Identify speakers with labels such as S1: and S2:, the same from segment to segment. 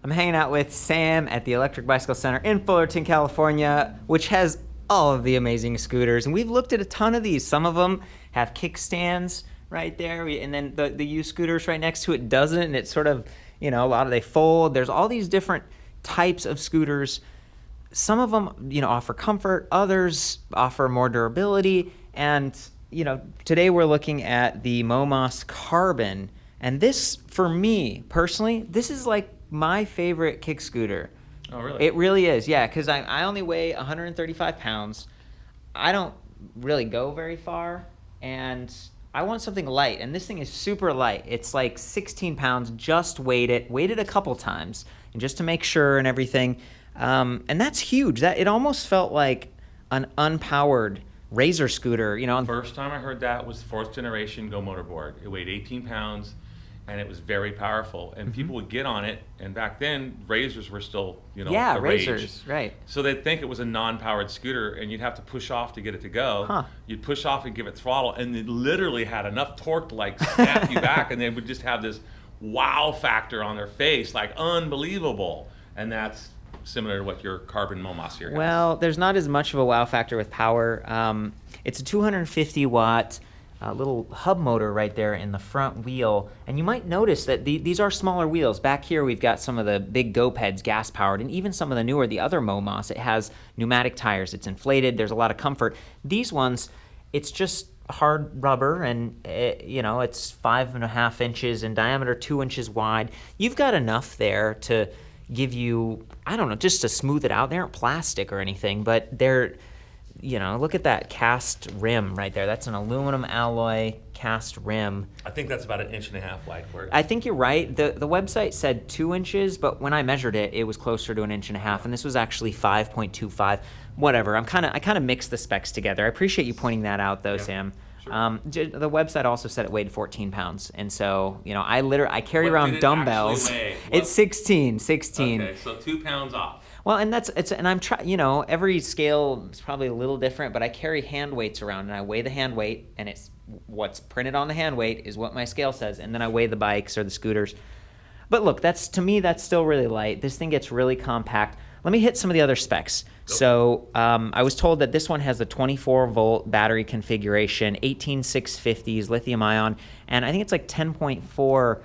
S1: I'm hanging out with Sam at the Electric Bicycle Center in Fullerton, California, which has all of the amazing scooters. And we've looked at a ton of these. Some of them have kickstands right there, and then the U-scooters right next to it doesn't, and it's sort of, a lot of they fold. There's all these different types of scooters. Some of them, offer comfort. Others offer more durability. And, today we're looking at the Momas Carbon. And this, for me, personally, this is like my favorite kick scooter.
S2: Oh, really?
S1: It really is, yeah, because I only weigh 135 pounds. I don't really go very far, and I want something light, and this thing is super light. It's like 16 pounds, just weighed it a couple times, and just to make sure and everything. And that's huge. That it almost felt like an unpowered Razor scooter,
S2: First time I heard that was fourth generation Go Motorboard. It weighed 18 pounds. And it was very powerful, and people would get on it. And back then, Razors were still,
S1: yeah,
S2: the
S1: Razors,
S2: rage.
S1: Right?
S2: So they'd think it was a non-powered scooter, and you'd have to push off to get it to go.
S1: Huh.
S2: You'd push off and give it throttle, and it literally had enough torque to like snap you back, and they would just have this wow factor on their face, like unbelievable. And that's similar to what your Carbon Momas here has.
S1: Well, there's not as much of a wow factor with power. It's a 250 watt. Little hub motor right there in the front wheel, and you might notice that these are smaller wheels. Back here we've got some of the big GoPeds, gas powered, and even some of the newer, the other Momas, it has pneumatic tires. It's inflated. There's a lot of comfort. These ones, it's just hard rubber, and it's 5.5 inches in diameter, 2 inches wide. You've got enough there to give you, I don't know, just to smooth it out. They aren't plastic or anything, but they're, look at that cast rim right there. That's an aluminum alloy cast rim.
S2: I think that's about 1.5 inches wide for it.
S1: I think you're right. The website said 2 inches, but when I measured it, it was closer to 1.5 inches, and this was actually 5.25. Whatever. I kind of mixed the specs together. I appreciate you pointing that out, though, Sam. Sure. The website also said it weighed 14 pounds, and so I carry around dumbbells. It's 16.
S2: Okay, so 2 pounds off.
S1: Well, and I'm trying, every scale is probably a little different, but I carry hand weights around, and I weigh the hand weight, and it's what's printed on the hand weight is what my scale says, and then I weigh the bikes or the scooters. But look, to me, that's still really light. This thing gets really compact. Let me hit some of the other specs. So I was told that this one has a 24-volt battery configuration, 18650s, lithium ion, and I think it's like 10.4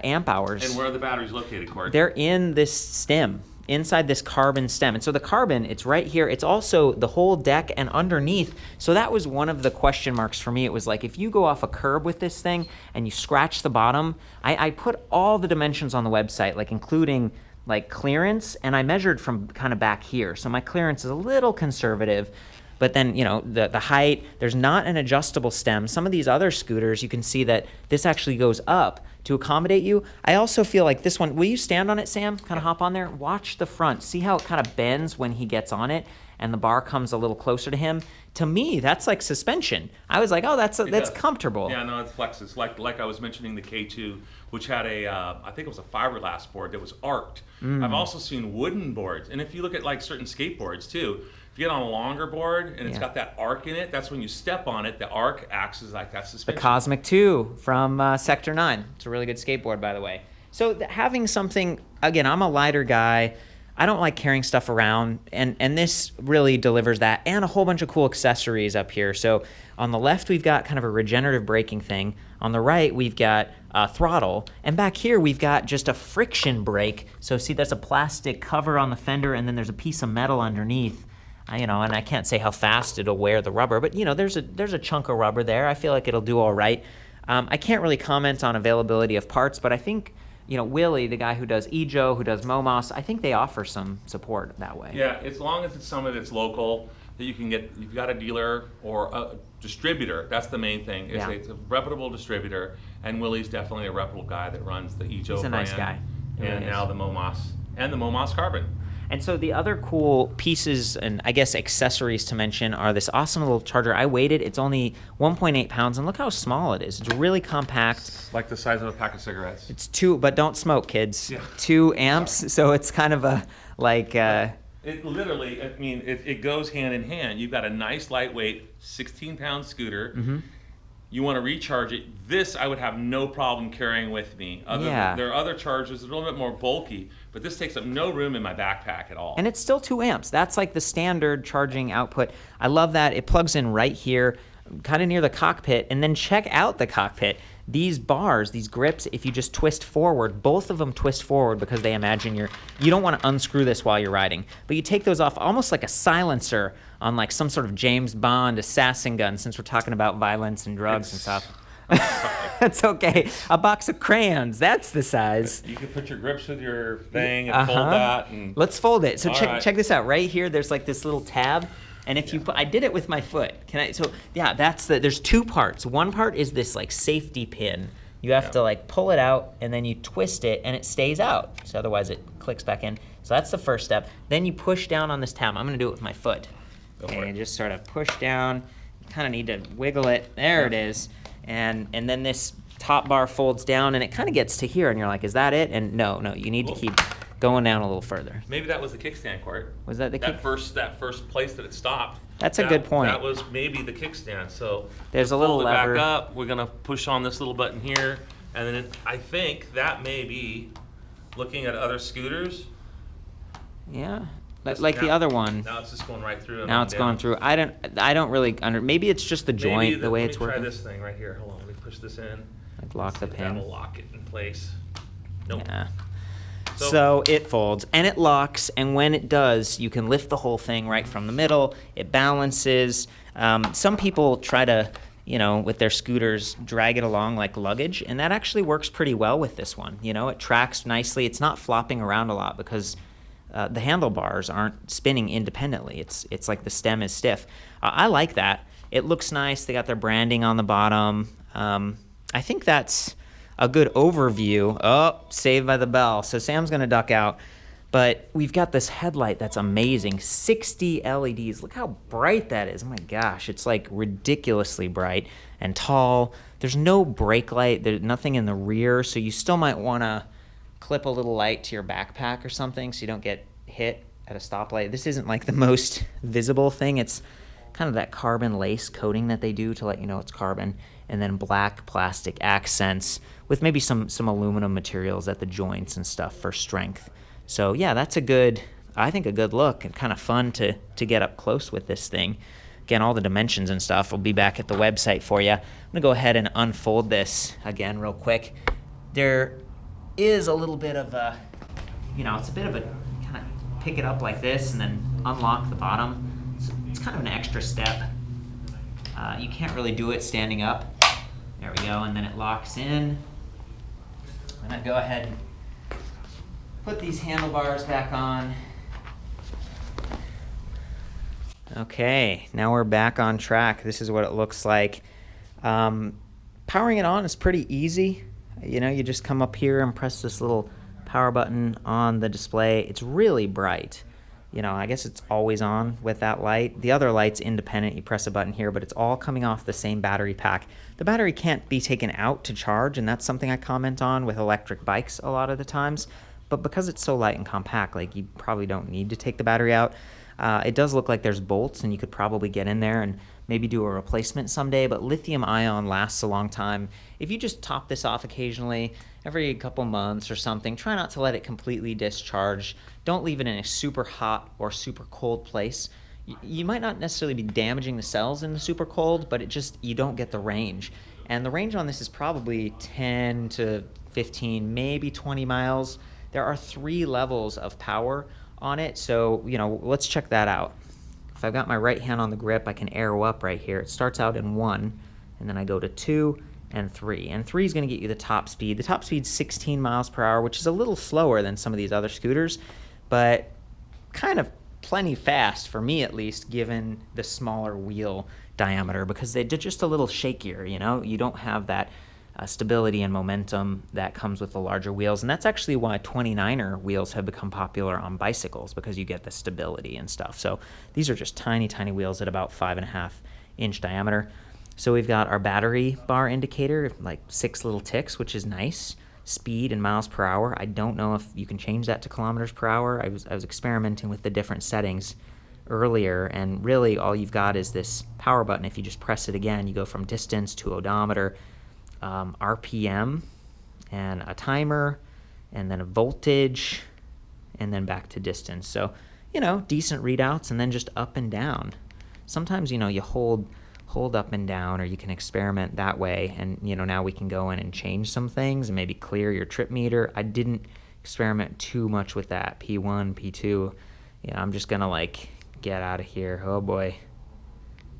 S1: amp hours.
S2: And where are the batteries located, Corey?
S1: They're in this stem, inside this carbon stem. And so the carbon, it's right here. It's also the whole deck and underneath. So that was one of the question marks for me. It was like, if you go off a curb with this thing and you scratch the bottom, I put all the dimensions on the website, like including like clearance, and I measured from kind of back here. So my clearance is a little conservative, but then, the height, there's not an adjustable stem. Some of these other scooters, you can see that this actually goes up to accommodate you. I also feel like this one, will you stand on it, Sam? Kind of hop on there. Watch the front. See how it kind of bends when he gets on it and the bar comes a little closer to him? To me, that's like suspension. I was like, oh, that's comfortable.
S2: Yeah, no, it flexes. Like I was mentioning the K2, which had I think it was a fiberglass board that was arced. I've also seen wooden boards. And if you look at like certain skateboards too, if you get on a longer board and it's got that arc in it, that's when you step on it, the arc acts as like that suspension.
S1: The Cosmic 2 from Sector 9. It's a really good skateboard, by the way. So having something, again, I'm a lighter guy. I don't like carrying stuff around, and this really delivers that, and a whole bunch of cool accessories up here. So on the left, we've got kind of a regenerative braking thing. On the right, we've got a throttle, and back here, we've got just a friction brake. So see, that's a plastic cover on the fender, and then there's a piece of metal underneath. And I can't say how fast it'll wear the rubber, but there's a chunk of rubber there. I feel like it'll do all right. I can't really comment on availability of parts, but I think Willie, the guy who does EJO, who does Momas, I think they offer some support that way.
S2: Yeah, as long as it's somebody that's local that you can get. You've got a dealer or a distributor. That's the main thing. It's a reputable distributor, and Willie's definitely a reputable guy that runs the EJO brand.
S1: He's a nice guy.
S2: And now the Momas and the Momas Carbon.
S1: And so the other cool pieces and I guess accessories to mention are this awesome little charger. I weighed it. It's only 1.8 pounds, and look how small it is. It's really compact.
S2: It's like the size of a pack of cigarettes.
S1: It's 2, but don't smoke, kids.
S2: Yeah.
S1: 2 amps, so it's kind of a like.
S2: It literally, it goes hand in hand. You've got a nice lightweight 16-pound scooter. you want to recharge it, this I would have no problem carrying with me. There are other chargers that are a little bit more bulky, but this takes up no room in my backpack at all.
S1: And it's still 2 amps. That's like the standard charging output. I love that. It plugs in right here, kind of near the cockpit. And then check out the cockpit. These bars, these grips, if you just twist forward, both of them twist forward because they imagine you don't want to unscrew this while you're riding. But you take those off almost like a silencer on like some sort of James Bond assassin gun, since we're talking about violence and drugs and stuff. That's okay. A box of crayons, that's the size.
S2: You can put your grips with your thing and fold that. And...
S1: Let's fold it. So check this out. Right here, there's like this little tab. And if you put, I did it with my foot. There's 2 parts. One part is this like safety pin. You have to like pull it out and then you twist it and it stays out. So otherwise it clicks back in. So that's the first step. Then you push down on this tab. I'm gonna do it with my foot. And just sort of push down. You kind of need to wiggle it. There it is. And then this top bar folds down and it kind of gets to here and you're like, is that it? And no, you need to keep going down a little further.
S2: Maybe that was the kickstand, Court.
S1: Was that the kickstand?
S2: That first place that it stopped.
S1: That's a good point.
S2: That was maybe the kickstand. So
S1: there's a little lever.
S2: Back up. We're gonna push on this little button here, and then I think that may be looking at other scooters.
S1: Yeah, like the other one.
S2: Now it's just going right through.
S1: Now it's going through. I don't really maybe it's just the joint, the way it's working.
S2: Let me try this thing right here. Hold on. Let me push this in.
S1: Like lock the pin.
S2: That'll lock it in place. Nope.
S1: Yeah. So it folds and it locks, and when it does, you can lift the whole thing right from the middle. It balances. Some people try to, with their scooters, drag it along like luggage, and that actually works pretty well with this one. It tracks nicely. It's not flopping around a lot because the handlebars aren't spinning independently. It's like the stem is stiff. I like that. It looks nice. They got their branding on the bottom. I think that's a good overview. Oh, saved by the bell. So Sam's gonna duck out, but we've got this headlight that's amazing. 60 LEDs. Look how bright that is. Oh my gosh, it's like ridiculously bright and tall. There's no brake light. There's nothing in the rear, so you still might wanna clip a little light to your backpack or something so you don't get hit at a stoplight. This isn't like the most visible thing. It's kind of that carbon lace coating that they do to let you know it's carbon, and then black plastic accents with maybe some aluminum materials at the joints and stuff for strength. So yeah, that's I think a good look, and kind of fun to get up close with this thing. Again, all the dimensions and stuff will be back at the website for you. I'm gonna go ahead and unfold this again real quick. There is a little bit of a, it's a bit of a kind of pick it up like this and then unlock the bottom. It's kind of an extra step. You can't really do it standing up. There we go, and then it locks in. And I go ahead and put these handlebars back on. Okay, now we're back on track. This is what it looks like. Powering it on is pretty easy. You just come up here and press this little power button on the display. It's really bright. I guess it's always on with that light. The other light's independent. You press a button here, but it's all coming off the same battery pack. The battery can't be taken out to charge, and that's something I comment on with electric bikes a lot of the times. But because it's so light and compact, like, you probably don't need to take the battery out. It does look like there's bolts, and you could probably get in there and maybe do a replacement someday, but lithium ion lasts a long time. If you just top this off occasionally, every couple months or something, try not to let it completely discharge. Don't leave it in a super hot or super cold place. You might not necessarily be damaging the cells in the super cold, but you don't get the range. And the range on this is probably 10 to 15, maybe 20 miles. There are 3 levels of power on it, so let's check that out. If I've got my right hand on the grip, I can arrow up right here. It starts out in 1, and then I go to 2 and 3. And 3 is going to get you the top speed. The top speed's 16 miles per hour, which is a little slower than some of these other scooters, but kind of plenty fast, for me at least, given the smaller wheel diameter, because they're just a little shakier, You don't have that stability and momentum that comes with the larger wheels, and that's actually why 29er wheels have become popular on bicycles, because you get the stability and stuff. So these are just tiny wheels at about 5.5 inch diameter. So we've got our battery bar indicator, like 6 little ticks, which is nice. Speed in miles per hour. I don't know if you can change that to kilometers per hour. I was experimenting with the different settings earlier, and really all you've got is this power button. If you just press it again, you go from distance to odometer, RPM, and a timer, and then a voltage, and then back to distance. So, you know, decent readouts, and then just up and down. Sometimes, you know, you hold up and down, or you can experiment that way, and, you know, now we can go in and change some things and maybe clear your trip meter. I didn't experiment too much with that. P1, P2. Yeah, I'm just gonna like get out of here. Oh boy.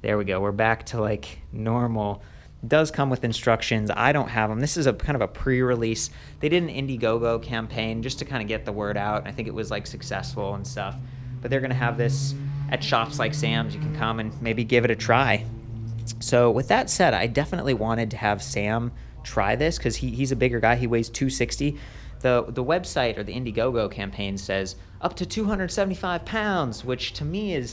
S1: There we go. We're back to like normal. It does come with instructions. I don't have them. This is a kind of a pre-release. They did an Indiegogo campaign just to kind of get the word out. I think it was like successful and stuff. But they're gonna have this at shops like Sam's. You can come and maybe give it a try. So with that said, I definitely wanted to have Sam try this because he's a bigger guy. He weighs 260. The website or the Indiegogo campaign says up to 275 pounds, which to me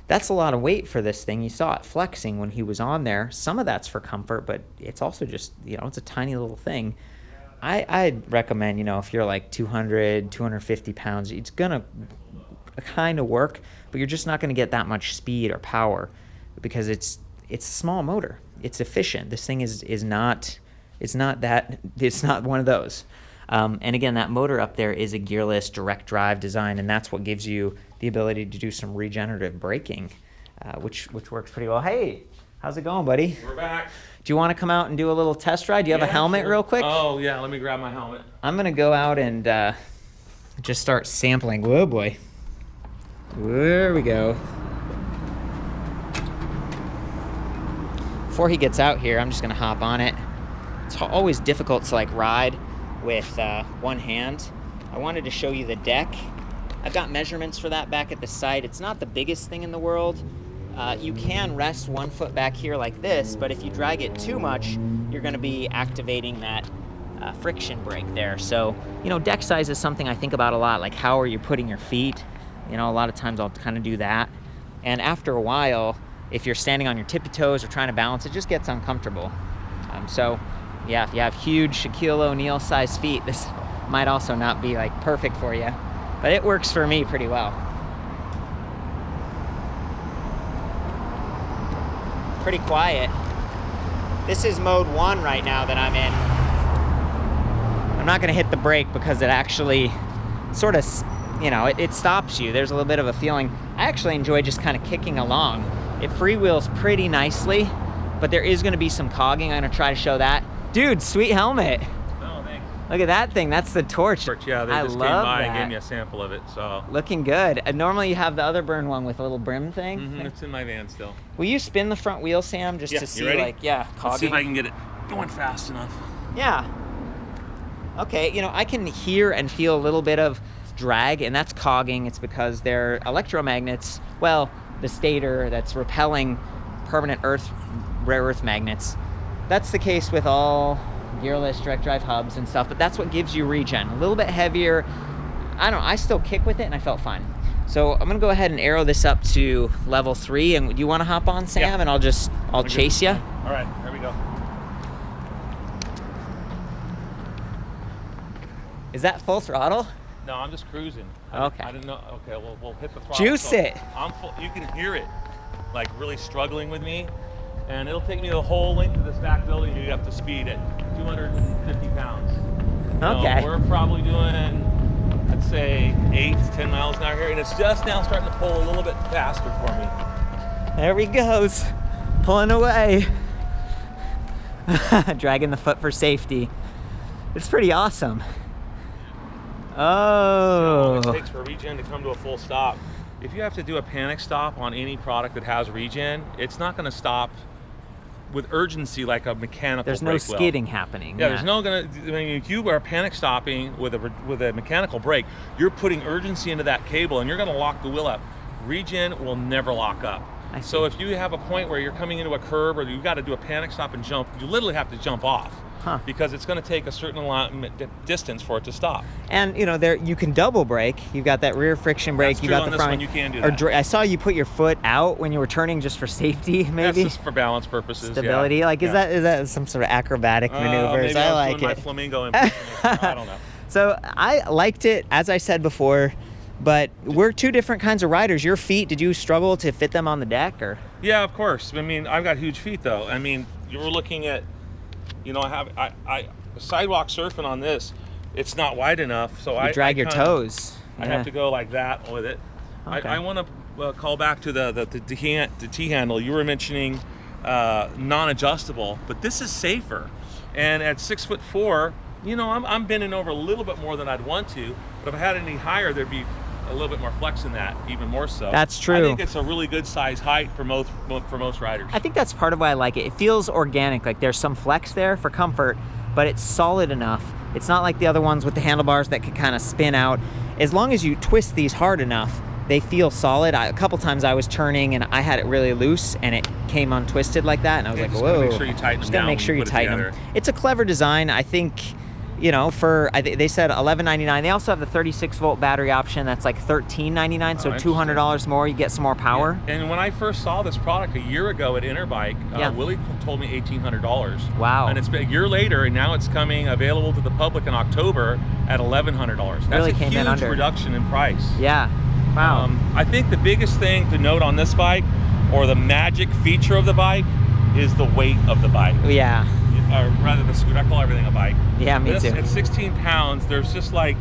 S1: that's a lot of weight for this thing. You saw it flexing when he was on there. Some of that's for comfort, but it's also just, you know, it's a tiny little thing. I'd recommend, you know, if you're like 200, 250 pounds, it's gonna kind of work, but you're just not gonna get that much speed or power because it's a small motor. It's efficient. This thing is not one of those. And again, that motor up there is a gearless direct drive design, and that's what gives you the ability to do some regenerative braking, which works pretty well. Hey, how's it going, buddy?
S2: We're back.
S1: Do you want to come out and do a little test ride? Do you have a helmet
S2: sure.
S1: real quick?
S2: Oh, yeah, let me grab my helmet.
S1: I'm going to go out and just start sampling. Whoa, boy. There we go. Before he gets out here, I'm just going to hop on it. It's always difficult to like ride with one hand. I wanted to show you the deck. I've got measurements for that back at the site. It's not the biggest thing in the world. You can rest one foot back here like this, but if you drag it too much, you're gonna be activating that friction brake there. So, you know, deck size is something I think about a lot, like how are you putting your feet? You know, a lot of times I'll kind of do that. And after a while, if you're standing on your tippy toes or trying to balance, it just gets uncomfortable. So, yeah, if you have huge Shaquille O'Neal sized feet, this might also not be like perfect for you, but it works for me pretty well. Pretty quiet. This is mode 1 right now that I'm in. I'm not gonna hit the brake because it actually sort of, you know, it stops you. There's a little bit of a feeling. I actually enjoy just kind of kicking along. It freewheels pretty nicely, but there is gonna be some cogging. I'm gonna try to show that. Dude, sweet helmet.
S2: Oh, thanks.
S1: Look at that thing. That's the torch.
S2: Yeah, they just came by and gave me a sample of it, so.
S1: Looking good. Normally you have the other burn one with a little brim thing.
S2: Mm-hmm, it's in my van still.
S1: Will you spin the front wheel, Sam, just to see, like, yeah, cogging?
S2: Let's see if I can get it going fast enough.
S1: Yeah. Okay, you know, I can hear and feel a little bit of drag, and that's cogging. It's because they're electromagnets. Well, the stator that's repelling permanent rare earth magnets. That's the case with all gearless direct drive hubs and stuff, but that's what gives you regen. A little bit heavier. I don't know, I still kick with it and I felt fine. So I'm gonna go ahead and arrow this up to level 3, and you wanna hop on, Sam? Yeah. And I'll chase you?
S2: All right, here we go.
S1: Is that full throttle?
S2: No, I'm just cruising.
S1: Okay.
S2: I didn't know. Okay, we'll hit the throttle.
S1: Juice it.
S2: I'm full. You can hear it, like really struggling with me, and it'll take me the whole length of this back building to get up to speed at 250 pounds.
S1: Okay.
S2: So we're probably doing, I'd say 8 to 10 miles an hour here, and it's just now starting to pull a little bit faster for me.
S1: There he goes, pulling away. Dragging the foot for safety. It's pretty awesome. Oh.
S2: See how long it takes for regen to come to a full stop. If you have to do a panic stop on any product that has regen, it's not going to stop with urgency like a mechanical brake will.
S1: There's no skidding happening.
S2: Yeah, there's no gonna. I mean, if you are panic stopping with a mechanical brake, you're putting urgency into that cable, and you're going to lock the wheel up. Regen will never lock up. So if you have a point where you're coming into a curb or you've got to do a panic stop and jump, you literally have to jump off. Because it's going to take a certain distance for it to stop. And
S1: you know, there you can double brake. You've got that rear friction brake. You got the front.
S2: You can do that.
S1: I saw you put your foot out when you were turning, just for safety, maybe.
S2: That's just for balance purposes.
S1: Stability.
S2: Yeah.
S1: Like, is that some sort of acrobatic maneuvers?
S2: Maybe
S1: I like
S2: it. My flamingo impersonation. I don't know.
S1: So I liked it. As I said before, But we're two different kinds of riders. Your feet, did you struggle to fit them on the deck, or?
S2: Yeah, of course. I mean, I've got huge feet though. I mean, you were looking at, you know, I sidewalk surfing on this. It's not wide enough, so I
S1: drag your toes.
S2: I have to go like that with it.
S1: Okay.
S2: I want to call back to the T-handle. You were mentioning non-adjustable, but this is safer. And at 6'4", you know, I'm bending over a little bit more than I'd want to, but if I had any higher, there'd be a little bit more flex in that, even more so.
S1: That's true.
S2: I think it's a really good size height for most riders.
S1: I think that's part of why I like it. It feels organic, like there's some flex there for comfort, but it's solid enough. It's not like the other ones with the handlebars that could kind of spin out. As long as you twist these hard enough, they feel solid. A couple times I was turning and I had it really loose and it came untwisted like that, and I was like, whoa.
S2: Make sure you tighten them
S1: just gotta make sure you tighten them. It's a clever design. I think, you know, for they said $11.99. They also have the 36-volt battery option that's like $13.99, so $200 more. You get some more power.
S2: Yeah. And when I first saw this product a year ago at Interbike, Willie told me $1,800.
S1: Wow.
S2: And it's been a year later, and now it's coming available to the public in October at $1,100. That's
S1: really
S2: a
S1: came in
S2: huge
S1: under.
S2: reduction in price.
S1: Yeah. Wow.
S2: I think the biggest thing to note on this bike, or the magic feature of the bike, is the weight of the bike.
S1: Yeah.
S2: Or rather the scooter. I call everything a bike.
S1: Yeah, me too.
S2: At 16 pounds, there's just like,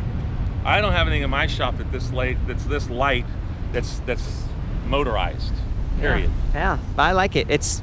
S2: I don't have anything in my shop that's this light, that's motorized. Period.
S1: Yeah. I like it. It's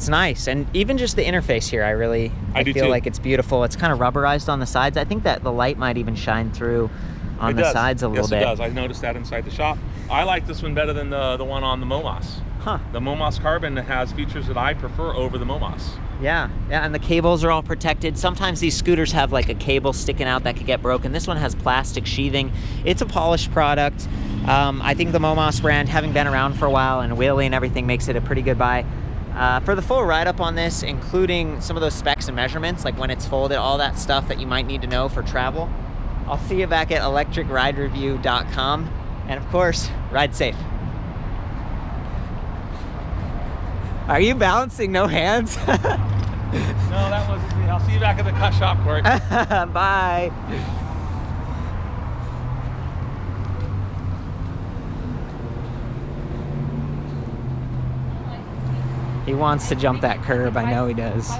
S1: nice, and even just the interface here, I feel like it's beautiful. It's kind of rubberized on the sides. I think that the light might even shine through on the sides a little bit.
S2: Yes, it does. I noticed that inside the shop. I like this one better than the one on the Momas.
S1: Huh.
S2: The Momas Carbon has features that I prefer over the Momas.
S1: Yeah, and the cables are all protected. Sometimes these scooters have like a cable sticking out that could get broken. This one has plastic sheathing. It's a polished product. I think the Momas brand, having been around for a while and wheelie and everything, makes it a pretty good buy. For the full write-up on this, including some of those specs and measurements, like when it's folded, all that stuff that you might need to know for travel, I'll see you back at ElectricRideReview.com. And of course, ride safe. Are you balancing no hands?
S2: No, that wasn't me. I'll see you back at the cut shop, Court.
S1: Bye. He wants to jump that curb. I know he does.